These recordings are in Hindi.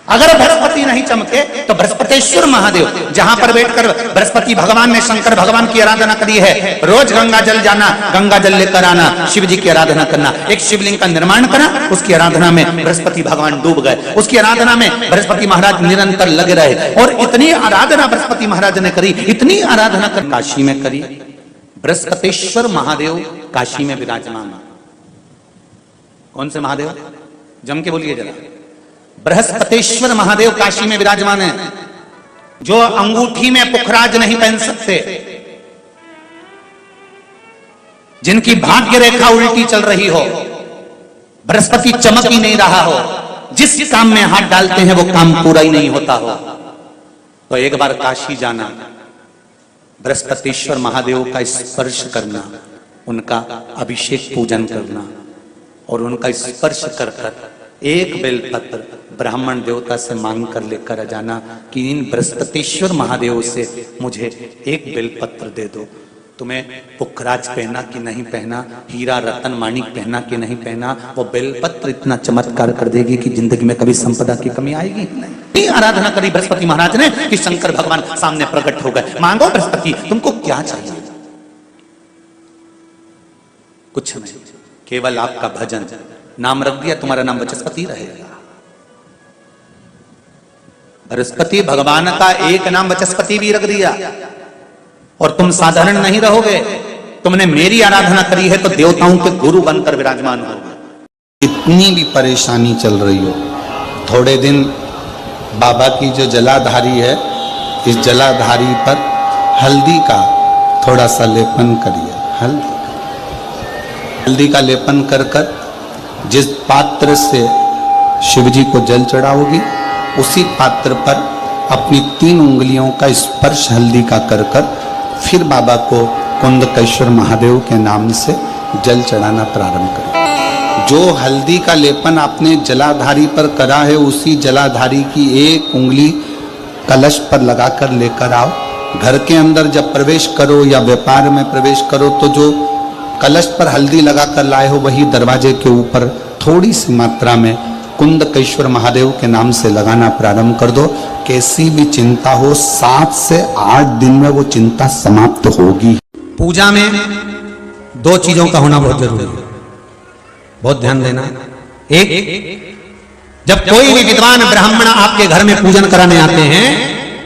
अगर बृहस्पति नहीं चमके तो बृहस्पतेश्वर महादेव, जहां पर बैठकर बृहस्पति भगवान ने शंकर भगवान की आराधना करी है, रोज गंगा जल जाना, गंगा जल लेकर आना, शिव जी की आराधना करना, एक शिवलिंग का निर्माण करा, उसकी आराधना में बृहस्पति भगवान डूब गए, उसकी आराधना में बृहस्पति महाराज निरंतर लगे रहे। और इतनी आराधना बृहस्पति महाराज ने करी, इतनी आराधना कर काशी में करी। बृहस्पतेश्वर महादेव काशी में विराजमान। कौन से महादेव? जम के बोलिए जरा। बृहस्पतेश्वर महादेव काशी में विराजमान है, जो अंगूठी में पुखराज नहीं पहन सकते, जिनकी भाग्य रेखा उल्टी चल रही हो, बृहस्पति चमक ही नहीं रहा हो, जिस काम में हाथ डालते हैं वो काम पूरा ही नहीं होता हो, तो एक बार काशी जाना, बृहस्पतेश्वर महादेव का स्पर्श करना, उनका अभिषेक पूजन करना और उनका स्पर्श कर कर एक बेलपत्र ब्राह्मण देवता से मांग कर लेकर आ जाना कि इन बृहस्पतेश्वर महादेव से मुझे एक बेलपत्र दे दो। तुम्हें पुखराज पहना कि नहीं पहना, हीरा रतन माणिक पहना कि नहीं पहना, वो बेलपत्र इतना चमत्कार कर देगी कि जिंदगी में कभी संपदा की कमी आएगी नहीं। आराधना करी बृहस्पति महाराज ने कि शंकर भगवान सामने प्रकट हो गए। मांगो बृहस्पति, तुमको क्या चाहिए? कुछ नहीं, केवल आपका भजन। नाम रख दिया, तुम्हारा नाम बृहस्पति रहेगा। बृहस्पति भगवान का एक नाम बृहस्पति भी रख दिया और तुम साधारण नहीं रहोगे। तुमने मेरी आराधना करी है तो देवताओं के गुरु बनकर विराजमान होगे। इतनी भी परेशानी चल रही हो, थोड़े दिन बाबा की जो जलाधारी है, इस जलाधारी पर हल्दी का थोड़ा सा लेपन करिए। हल्दी का लेपन कर कर जिस पात्र से शिवजी को जल चढ़ाओगी, उसी पात्र पर अपनी 3 उंगलियों का स्पर्श हल्दी का कर कर फिर बाबा को कुंदकेश्वर महादेव के नाम से जल चढ़ाना प्रारंभ करें। जो हल्दी का लेपन आपने जलाधारी पर करा है, उसी जलाधारी की एक उंगली कलश पर लगाकर लेकर आओ। घर के अंदर जब प्रवेश करो या व्यापार में प्रवेश करो तो जो कलश पर हल्दी लगाकर लाए हो, वही दरवाजे के ऊपर थोड़ी सी मात्रा में कुंदकेश्वर महादेव के नाम से लगाना प्रारंभ कर दो। कैसी भी चिंता हो, 7 से 8 दिन में वो चिंता समाप्त होगी। पूजा में 2 चीजों का होना बहुत जरूरी है, बहुत ध्यान देना। एक, जब कोई भी विद्वान ब्राह्मण आपके घर में पूजन कराने आते हैं,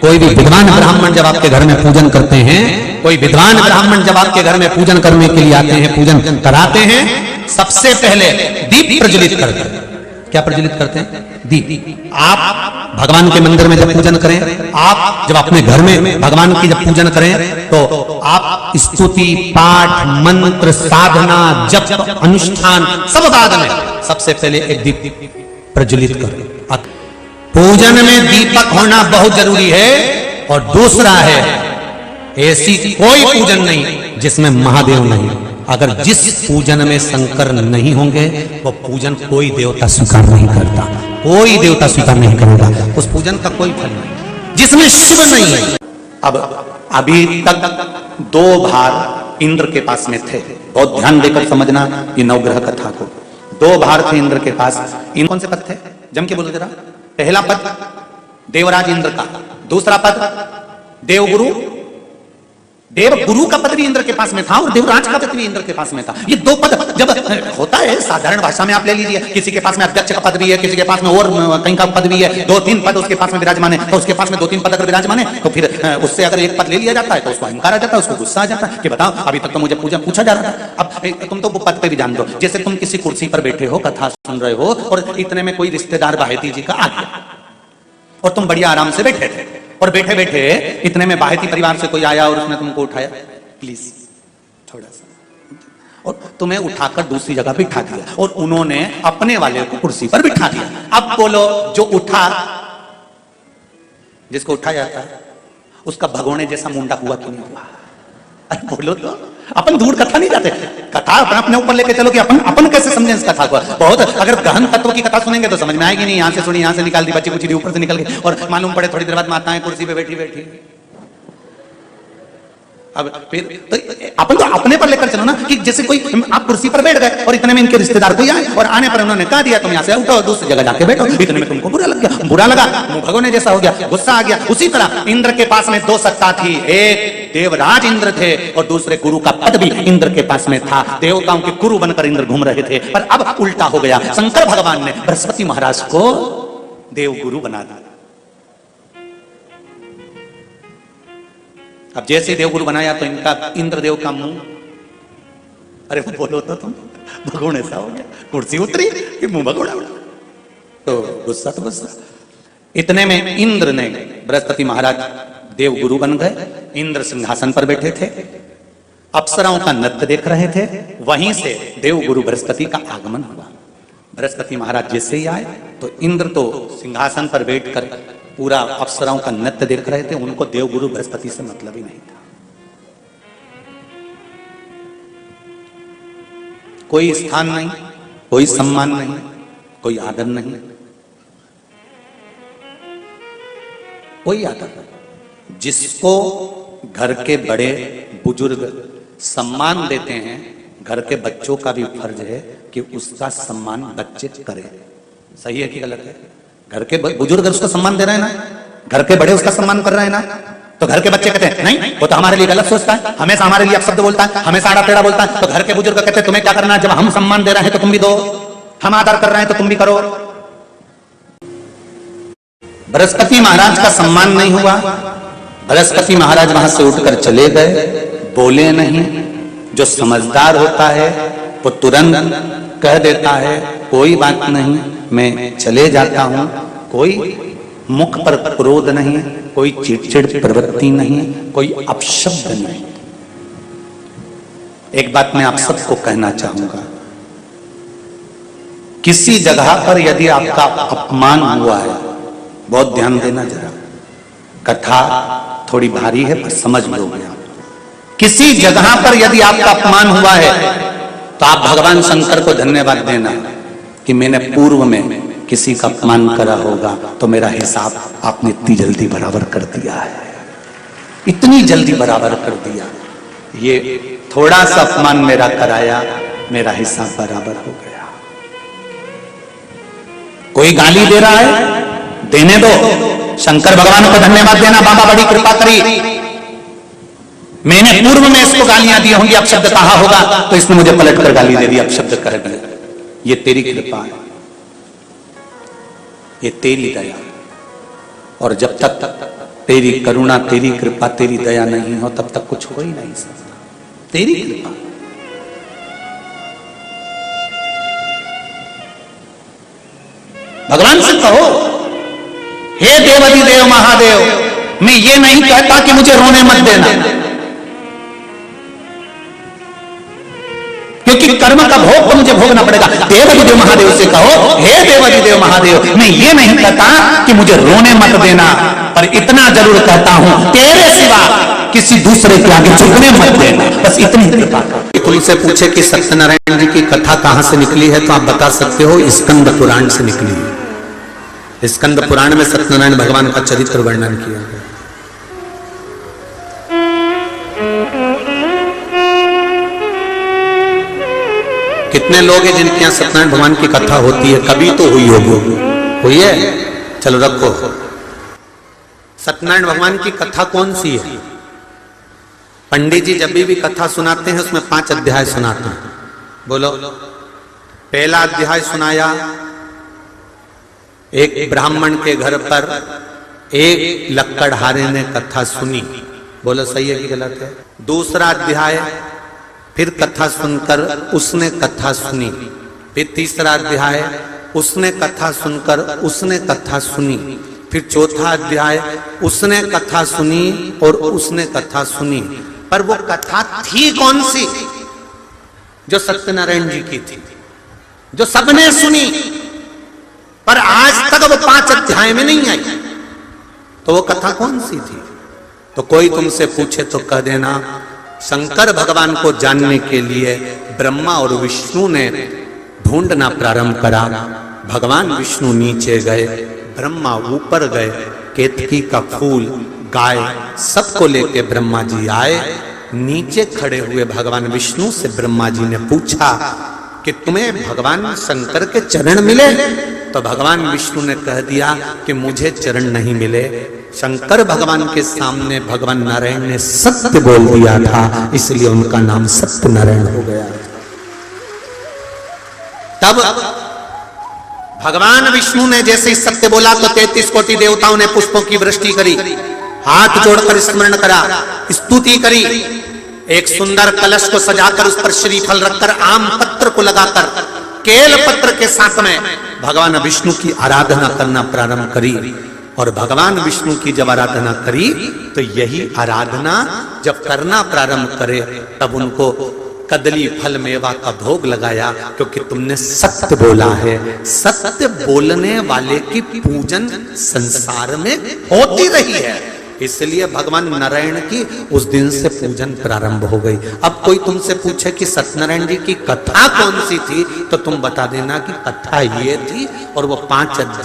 कोई भी विद्वान ब्राह्मण जब आपके घर में पूजन करते हैं, कोई विद्वान ब्राह्मण जब आपके घर में पूजन करने के लिए आते हैं, पूजन कराते हैं, सबसे पहले दीप प्रज्वलित करते हैं। क्या प्रज्वलित करते हैं? दीप। आप भगवान के मंदिर में जब पूजन करें, आप जब अपने घर में भगवान की जब पूजन करें, तो आप स्तुति, पाठ, मंत्र, साधना, जप, अनुष्ठान सब बाद में सबसे पहले एक दीप प्रज्वलित करें। पूजन में दीपक होना बहुत जरूरी है। और दूसरा है, ऐसी कोई पूजन नहीं जिसमें महादेव नहीं। अगर जिस पूजन में शंकर नहीं होंगे, वो पूजन कोई देवता स्वीकार नहीं करता, कोई देवता स्वीकार नहीं करेगा, उस पूजन का कोई फल नहीं जिसमें शिव नहीं है। अब अभी तक 2 भार इंद्र के पास में थे, बहुत ध्यान देकर समझना ये नवग्रह कथा को। 2 भार थे इंद्र के पास। इन कौन से पद थे? जम के बोलो जरा। पहला पद देवराज इंद्र का, दूसरा पद देवगुरु, देवगुरु का पद भी इंद्र के पास में था और देवराज का पद भी इंद्र के पास में था। ये 2 पद जब होता है साधारण भाषा में, आप ले लीजिए, किसी के पास में अध्यक्ष का पद भी है, किसी के पास में और कहीं का पद भी है, 2-3 पद उसके पास में विराजमान है, तो उसके पास में 2-3 पद अगर विराजमान है तो फिर उससे अगर एक पद ले लिया जाता है तो उसको अहंकार आ जाता है, उसको गुस्सा आ जाता है कि बताओ अभी तक तो मुझे पूछा जा रहा था, अब तुम तो वो पद पे भी जान दो। जैसे तुम किसी कुर्सी पर बैठे हो, कथा सुन रहे हो और इतने में कोई रिश्तेदार बाहेती जी का आ गया और तुम बढ़िया आराम से बैठे थे, और बैठे बैठे इतने में बाहेती परिवार से कोई आया और उसने तुमको उठाया, प्लीज थोड़ा सा, और तुम्हें उठाकर दूसरी जगह बिठा दिया और उन्होंने अपने वाले को कुर्सी पर बिठा दिया। अब बोलो, जो उठा, जिसको उठाया था, उसका भगोने जैसा मुंडा हुआ कि नहीं हुआ? अरे बोलो तो। अपन दूर कथा नहीं जाते, कथा अपने ऊपर लेके चलो कि अपन कैसे समझे इस कथा को। बहुत अगर गहन तत्व की कथा सुनेंगे तो समझ में आएगी नहीं। यहाँ से सुनी, यहाँ से निकाल दी, बच्ची कुछ ऊपर से निकल गई और मालूम पड़े थोड़ी देर बाद माताएं कुर्सी पे बैठी बैठी। अब फिर तो अपन तो अपने पर लेकर चलो ना, कि जैसे कोई आप कुर्सी पर बैठ गए और इतने में इनके रिश्तेदार कोई आए और आने पर उन्होंने कहा दिया तुम यहाँ से उठो दूसरी जगह जाके बैठो, इतने में तुमको बुरा लग गया, बुरा लगा, मुंह भगोने जैसा हो गया, गुस्सा आ गया। उसी तरह इंद्र के पास में दो सत्ता थी, एक देवराज इंद्र थे और दूसरे गुरु का पद भी इंद्र के पास में था। देवताओं के गुरु बनकर इंद्र घूम रहे थे, पर अब उल्टा हो गया। शंकर भगवान ने बृहस्पति महाराज को देव गुरु बना दिया। अब जैसे देवगुरु बनाया तो इनका इंद्रदेव का मुंह, अरे वो बोलो तो तुम, भगोड़ ऐसा हो गया, कुर्सी उतरी कि मुंह भगोड़ा, तो गुस्सा तो गुस्सा। इतने में इंद्र ने, बृहस्पति महाराज देवगुरु बन गए, इंद्र सिंहासन पर बैठे थे, अप्सराओं का नृत्य देख रहे थे, वहीं से देवगुरु बृहस्पति का आगमन हुआ। बृहस्पति महाराज जैसे ही आए तो इंद्र तो सिंहासन पर बैठकर पूरा अप्सराओं का नृत्य देख रहे थे, उनको देवगुरु बृहस्पति से मतलब ही नहीं था। कोई स्थान नहीं, कोई सम्मान नहीं, कोई आदर नहीं, कोई आदर नहीं। जिसको घर के बड़े बुजुर्ग सम्मान देते हैं, घर के बच्चों का भी फर्ज है कि उसका सम्मान बच्चे करें। सही है कि गलत है? घर के बुजुर्ग उसको सम्मान दे रहे हैं ना, घर के बड़े उसका सम्मान कर रहे हैं ना, तो घर के बच्चे कहते हैं नहीं वो तो हमारे लिए गलत सोचता है, हमेशा हमारे लिए अपशब्द बोलता है, हमेशा आड़ा टेढ़ा बोलता है। तो घर के बुजुर्ग कहते हैं तुम्हें क्या करना है, जब हम सम्मान दे रहे हैं तो तुम भी दो, हम आदर कर रहे हैं तो तुम भी करो। बृहस्पति महाराज का सम्मान नहीं हुआ, बृहस्पति महाराज वहां से उठकर चले गए, बोले नहीं। जो समझदार होता है वो तुरंत कह देता है कोई बात नहीं, मैं चले जाता हूं। कोई मुख पर क्रोध नहीं, कोई चिड़चिड़ प्रवृत्ति नहीं, कोई अपशब्द नहीं। एक बात मैं आप सबको कहना चाहूंगा, किसी जगह पर यदि आपका अपमान हुआ है, बहुत ध्यान देना जरा, कथा थोड़ी भारी है पर समझ लोगे आप। किसी जगह पर यदि आपका अपमान हुआ है तो आप भगवान शंकर को धन्यवाद देना कि मैंने पूर्व में किसी का अपमान करा होगा तो मेरा हिसाब आपने इतनी जल्दी बराबर कर दिया है, इतनी जल्दी बराबर कर दिया। ये थोड़ा सा अपमान मेरा कराया, मेरा हिसाब बराबर हो गया। कोई गाली दे रहा है, देने दो, शंकर भगवान को धन्यवाद देना, बाबा बड़ी कृपा करी, मैंने पूर्व में इसको गालियां दी होंगी, अपशब्द कहा होगा तो इसने मुझे पलट कर गाली दे दी, अपशब्द कर दिया। ये तेरी कृपा है, ये तेरी दया। और जब तक तेरी करुणा, तेरी कृपा, तेरी दया नहीं हो तब तक कुछ हो ही नहीं सकता। तेरी कृपा, भगवान से कहो हे देवादि देव महादेव, मैं ये नहीं कहता कि मुझे रोने मत देना, क्योंकि कर्म का भोग तो मुझे भोगना पड़ेगा। देवादिदेव महादेव से कहो हे देवादिदेव महादेव, मैं ये नहीं कहता कि मुझे रोने मत देना, पर इतना जरूर कहता हूं तेरे सिवा किसी दूसरे के आगे झुकने मत देना, बस इतनी कृपा कर। तुमसे पूछे कि सत्यनारायण जी की कथा कहां से निकली है तो आप बता सकते हो स्कंद पुराण से निकली है। स्कंद पुराण में सत्यनारायण भगवान का चरित्र वर्णन किया गया। कितने लोग हैं जिनके यहाँ सत्यनारायण भगवान की कथा होती है? कभी तो हुई होगी, हुई है? चलो रखो। सत्यनारायण भगवान की कथा कौन सी है? पंडित जी जब भी कथा सुनाते हैं उसमें 5 अध्याय सुनाते हैं। बोलो। पहला अध्याय सुनाया, एक ब्राह्मण के घर पर एक लक्कड़हारे ने कथा सुनी। बोलो सही है कि गलत है? दूसरा अध्याय, फिर कथा सुनकर उसने कथा सुनी। फिर तीसरा अध्याय, उसने कथा सुनकर उसने कथा सुनी। फिर चौथा अध्याय, उसने कथा सुनी और उसने कथा सुनी। पर वो कथा थी कौन सी? जो सत्यनारायण जी की थी, जो सबने सुनी, पर आज तक वो 5 अध्याय में नहीं आई। तो वो कथा कौन सी थी? तो कोई तुमसे पूछे तो कह देना शंकर भगवान को जानने के लिए ब्रह्मा और विष्णु ने ढूंढना प्रारंभ करा। भगवान विष्णु नीचे गए, ब्रह्मा ऊपर गए, केतकी का फूल, गाय, सबको लेके ब्रह्मा जी आए, नीचे खड़े हुए भगवान विष्णु से ब्रह्मा जी ने पूछा कि तुम्हें भगवान शंकर के चरण मिले? तो भगवान विष्णु ने कह दिया कि मुझे चरण नहीं मिले। शंकर भगवान के सामने भगवान नारायण ने सत्य बोल दिया था, इसलिए उनका नाम सत्य नारायण हो गया। तब भगवान विष्णु ने जैसे ही सत्य बोला तो 33 कोटि देवताओं ने पुष्पों की वृष्टि करी, हाथ जोड़कर स्मरण करा, स्तुति करी। एक सुंदर कलश को सजाकर उस पर श्रीफल रखकर आम पत्र को लगाकर केल पत्र के साथ में भगवान विष्णु की आराधना करना प्रारंभ करी। और भगवान विष्णु की जब आराधना करी तो यही आराधना जब करना प्रारंभ करे तब उनको कदली फल मेवा का भोग लगाया, क्योंकि तुमने सत्य बोला है। सत्य बोलने वाले की पूजन संसार में होती रही है, इसलिए भगवान नारायण की उस दिन से पूजन प्रारंभ हो गई। अब कोई तुमसे पूछे कि सत्यनारायण जी की कथा कौन सी थी, तो तुम बता देना कि कथा ये थी और वो 5 अध्याय